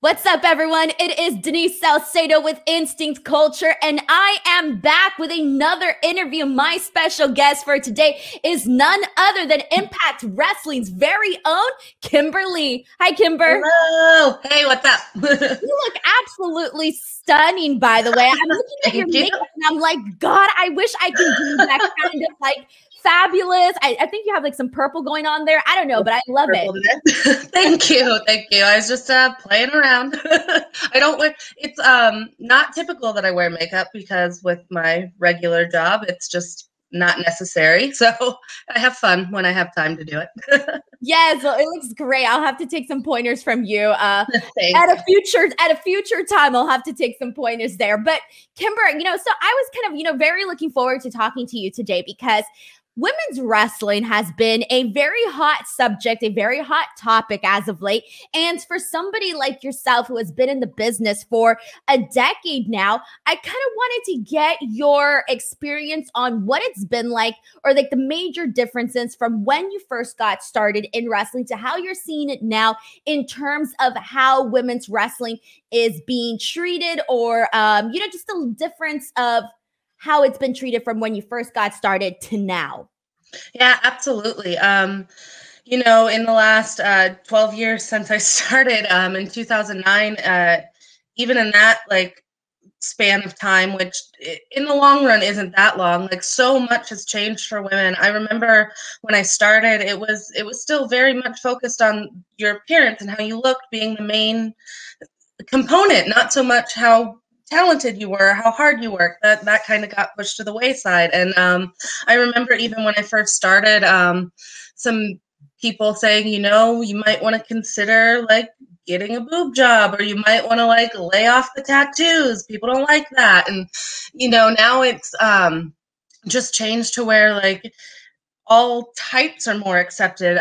What's up, everyone? It is Denise Salcedo with Instinct Culture, and I am back with another interview. My special guest for today is none other than Impact Wrestling's very own Kimber Lee. Hi, Kimber. Hello. Hey, what's up? You look absolutely stunning, by the way. I'm looking at your makeup, and I'm like, God, I wish I could do that kind of like fabulous. I think you have like some purple going on there. I don't know, but I love it. Thank you. Thank you. I was just playing around. I don't wear, it's not typical that I wear makeup because with my regular job, it's just not necessary. So I have fun when I have time to do it. Yes, well, it looks great. I'll have to take some pointers from you. At a future time, I'll have to take some pointers there. But Kimber, so I was kind of, very looking forward to talking to you today because women's wrestling has been a very hot subject, a very hot topic as of late. And for somebody like yourself who has been in the business for a decade now, I kind of wanted to get your experience on what it's been like, or like the major differences from when you first got started in wrestling to how you're seeing it now in terms of how women's wrestling is being treated, or, just the difference of how it's been treated from when you first got started to now. Yeah, absolutely. In the last 12 years since I started in 2009, even in that span of time, which in the long run isn't that long, so much has changed for women. I remember when I started, it was still very much focused on your appearance and how you looked being the main component, not so much how talented you were, how hard you worked. That kind of got pushed to the wayside. And I remember even when I first started, some people saying, you might want to consider getting a boob job, or you might want to lay off the tattoos. People don't like that. And now it's just changed to where all types are more accepted.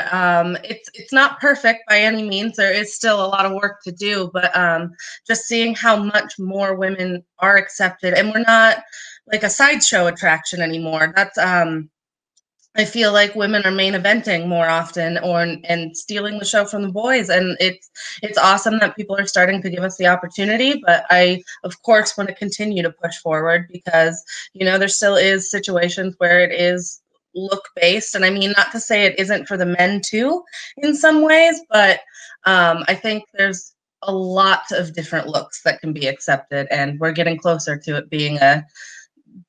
It's not perfect by any means. There is still a lot of work to do, but just seeing how much more women are accepted, and we're not like a sideshow attraction anymore. That's I feel like women are main eventing more often, and stealing the show from the boys, and it's awesome that people are starting to give us the opportunity. But I, of course, want to continue to push forward because there still is situations where it is look based, and I mean, not to say it isn't for the men too in some ways, but I think there's a lot of different looks that can be accepted, and we're getting closer to it being a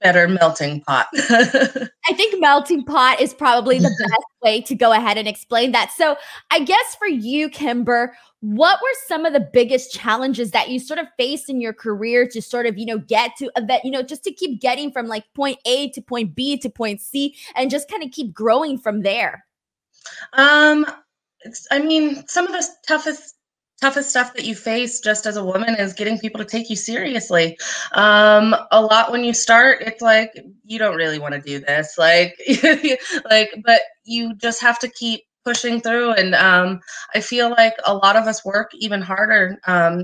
better melting pot. I think melting pot is probably the best way to go ahead and explain that. So I guess for you, Kimber, what were some of the biggest challenges that you sort of faced in your career to sort of, get to event, just to keep getting from point A to point B to point C and just kind of keep growing from there? Some of the toughest stuff that you face just as a woman is getting people to take you seriously. A lot when you start, it's you don't really want to do this, but you just have to keep pushing through. And I feel like a lot of us work even harder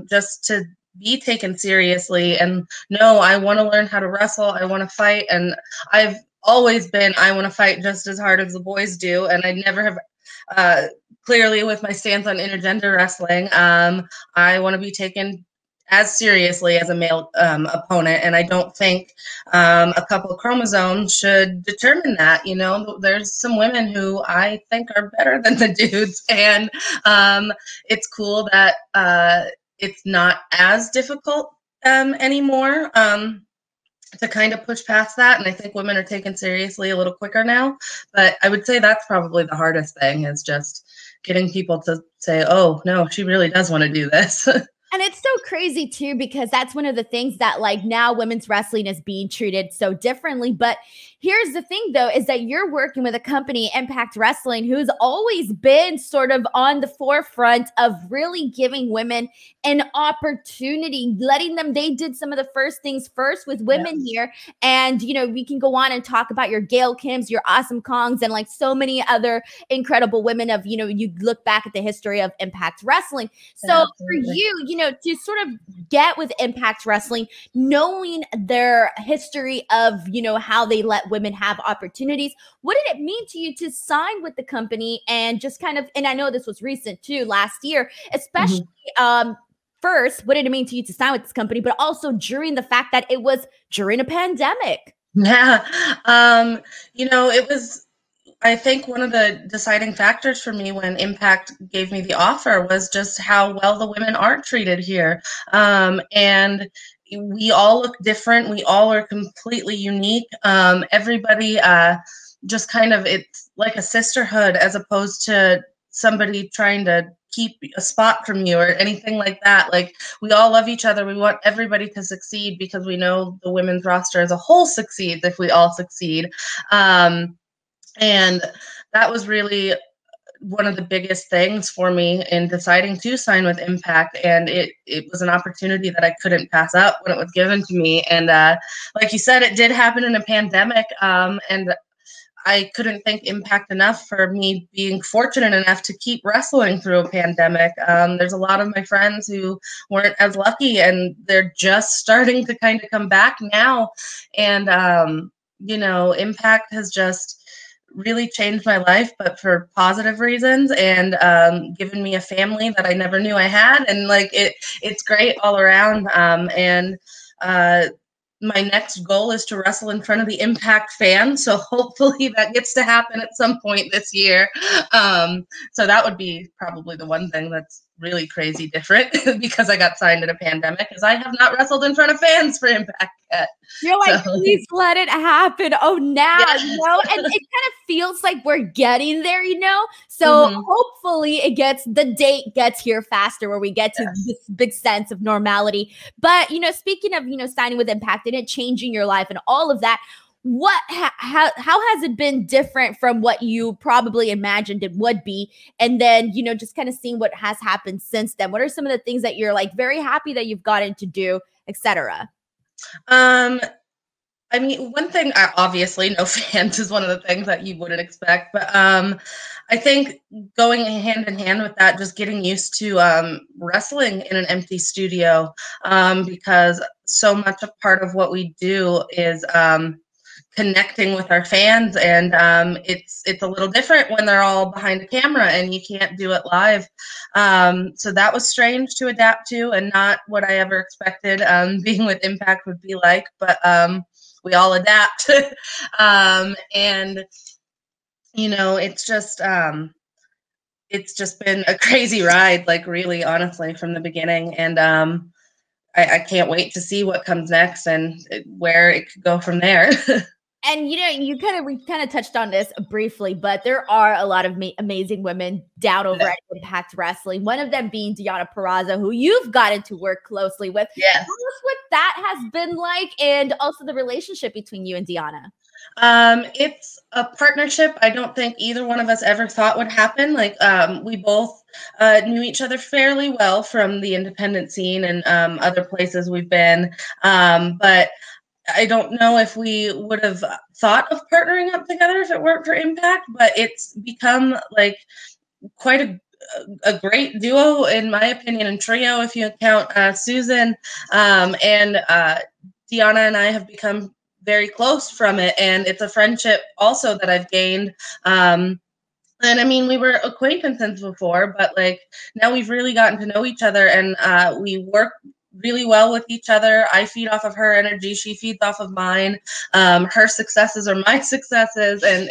just to be taken seriously. And no, I want to learn how to wrestle. I want to fight. And I've always been, I want to fight just as hard as the boys do. And I never have, clearly with my stance on intergender wrestling, I want to be taken as seriously as a male opponent, and I don't think a couple of chromosomes should determine that. There's some women who I think are better than the dudes, and it's cool that it's not as difficult anymore to kind of push past that, and I think women are taken seriously a little quicker now. But I would say that's probably the hardest thing, is just getting people to say, oh, no, she really does want to do this. And it's so crazy too, because that's one of the things that now women's wrestling is being treated so differently. But here's the thing though, is that you're working with a company, Impact Wrestling, who's always been sort of on the forefront of really giving women an opportunity, letting them, they did some of the first things first with women here. And, we can go on and talk about your Gail Kims, your Awesome Kongs, and so many other incredible women of, you look back at the history of Impact Wrestling. So for you, to sort of get with Impact Wrestling, knowing their history of, how they let women have opportunities, what did it mean to you to sign with the company and just kind of, and I know this was recent too, last year, especially first, what did it mean to you to sign with this company, but also during the fact that it was during a pandemic? Yeah. It was, I think one of the deciding factors for me when Impact gave me the offer was just how well the women are treated here. And we all look different. We all are completely unique. Everybody just kind of, it's like a sisterhood as opposed to somebody trying to keep a spot from you or anything like that. Like, we all love each other. We want everybody to succeed because we know the women's roster as a whole succeeds if we all succeed. And that was really one of the biggest things for me in deciding to sign with Impact. And it was an opportunity that I couldn't pass up when it was given to me. And like you said, it did happen in a pandemic. And I couldn't thank Impact enough for me being fortunate enough to keep wrestling through a pandemic. There's a lot of my friends who weren't as lucky, and they're just starting to kind of come back now. And, Impact has just really changed my life, but for positive reasons, and given me a family that I never knew I had. And like, it's great all around. My next goal is to wrestle in front of the Impact fans. So hopefully that gets to happen at some point this year. So that would be probably the one thing that's really crazy different because I got signed in a pandemic, is I have not wrestled in front of fans for Impact yet. You're like, please let it happen. Oh, now, Yes. and it kind of feels like we're getting there, So hopefully the date gets here faster where we get to this big sense of normality. But, speaking of, signing with Impact and it changing your life and all of that, how has it been different from what you probably imagined it would be? And then, just kind of seeing what has happened since then. What are some of the things that you're like very happy that you've gotten to do, etc.? I mean, one thing, obviously, no fans is one of the things that you wouldn't expect. But I think going hand in hand with that, just getting used to wrestling in an empty studio, because so much a part of what we do is connecting with our fans, and it's a little different when they're all behind the camera and you can't do it live. So that was strange to adapt to, and not what I ever expected being with Impact would be like. But we all adapt. And it's just been a crazy ride, like, really, honestly, from the beginning. And I can't wait to see what comes next and where it could go from there. And we kind of touched on this briefly, but there are a lot of amazing women down over at Impact Wrestling. One of them being Deonna Purrazzo, who you've gotten to work closely with. Yes. Tell us what that has been like, and also the relationship between you and Deonna. It's a partnership I don't think either one of us ever thought would happen. Like, we both knew each other fairly well from the independent scene and other places we've been, but I don't know if we would have thought of partnering up together if it weren't for Impact. But it's become like quite a great duo, in my opinion, and trio if you count Susan. And Deonna and I have become very close from it, and it's a friendship also that I've gained. And I mean, we were acquaintances before, but like, now we've really gotten to know each other, and we work really well with each other. I feed off of her energy, she feeds off of mine. Her successes are my successes, and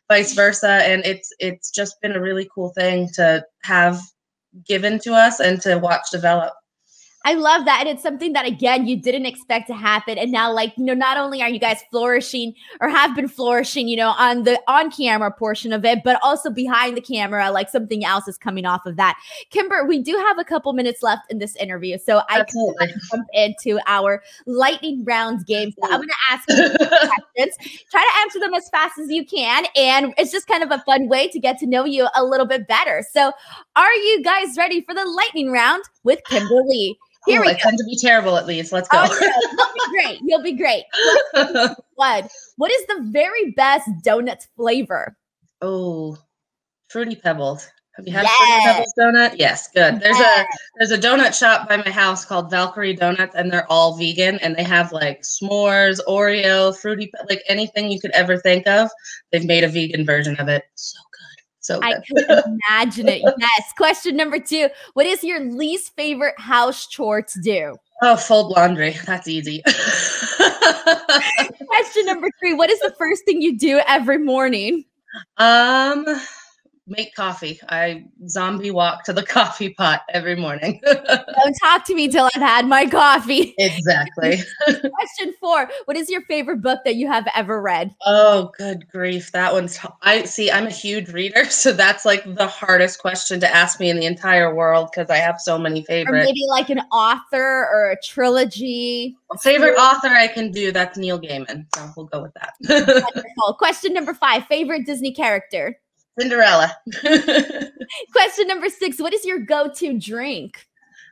vice versa. And it's just been a really cool thing to have given to us and to watch develop. I love that. And it's something that, again, you didn't expect to happen. And now, like, not only are you guys flourishing or have been flourishing, on the on-camera portion of it, but also behind the camera, like something else is coming off of that. Kimber, we do have a couple minutes left in this interview. So I can jump into our lightning rounds game. So I'm going to ask you questions. Try to answer them as fast as you can. And it's just kind of a fun way to get to know you a little bit better. So are you guys ready for the lightning round with Kimber Lee? Here we go. I tend to be terrible at these. Let's go. Oh, you'll be great. What is the very best donut flavor? Oh, Fruity Pebbles. Have you had Fruity Pebbles donut? Yes, good. There's a donut shop by my house called Valkyrie Donuts, and they're all vegan, and they have like s'mores, Oreo, fruity, like anything you could ever think of. They've made a vegan version of it. So good. So I good. could imagine it. Yes. Question number 2. What is your least favorite house chore to do? Oh, fold laundry. That's easy. Question number 3. What is the first thing you do every morning? Make coffee. I zombie walk to the coffee pot every morning. Don't talk to me till I've had my coffee. Exactly. Question 4. What is your favorite book that you have ever read? Oh, good grief. That one's, I'm a huge reader, so that's like the hardest question to ask me in the entire world because I have so many Or favorites. maybe like an author or a trilogy. Favorite author I can do, that's Neil Gaiman. So we'll go with that. Wonderful. Question number 5. Favorite Disney character? Cinderella. Question number 6. What is your go-to drink?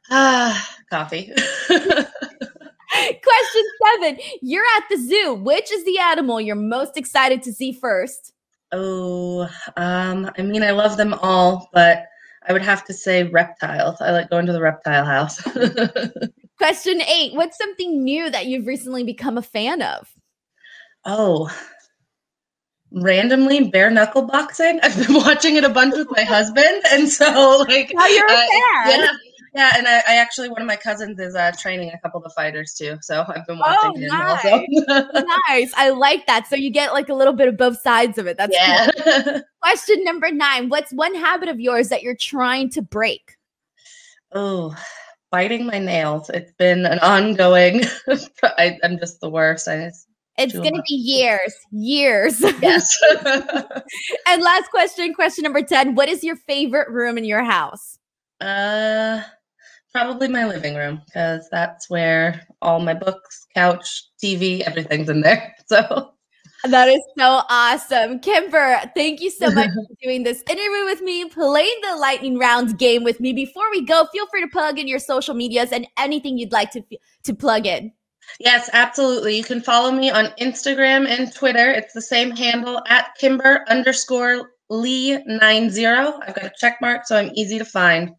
Coffee. Question 7. You're at the zoo. Which is the animal you're most excited to see first? Oh, I mean, I love them all, but I would have to say reptiles. I like going to the reptile house. Question 8. What's something new that you've recently become a fan of? Oh, randomly bare knuckle boxing. I've been watching it a bunch with my husband, and so like, now you're a fan. Yeah, and I actually, one of my cousins is training a couple of the fighters too, so I've been watching him also. Nice. I like that. So you get like a little bit of both sides of it. That's cool. Question number 9. What's one habit of yours that you're trying to break? Oh, biting my nails. It's been an ongoing, I'm just the worst. It's going to be years. Yes. And last question number 10. What is your favorite room in your house? Probably my living room, because that's where all my books, couch, TV, everything's in there. So that is so awesome. Kimber, thank you so much for doing this interview with me, playing the lightning round game with me. Before we go, feel free to plug in your social medias and anything you'd like to plug in. Yes, absolutely. You can follow me on Instagram and Twitter. It's the same handle at Kimber_Lee90. I've got a check mark, so I'm easy to find.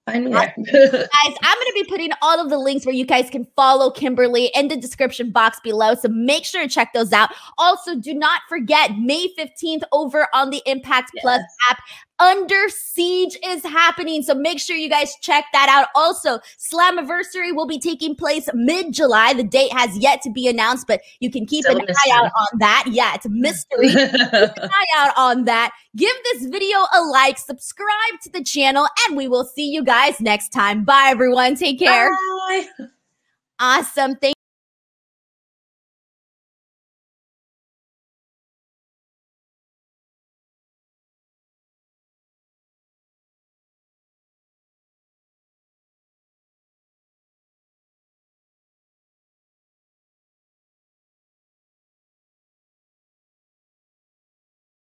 Find me there. Guys, I'm going to be putting all of the links where you guys can follow Kimber Lee in the description box below. So make sure to check those out. Also, do not forget May 15th over on the Impact Plus app. Under Siege is happening. So make sure you guys check that out. Also, Slammiversary will be taking place mid-July. The date has yet to be announced, but you can keep an eye out on that. Yeah, it's a mystery. Keep an eye out on that. Give this video a like, subscribe to the channel, and we will see you guys next time. Bye, everyone. Take care. Bye. Awesome. Thank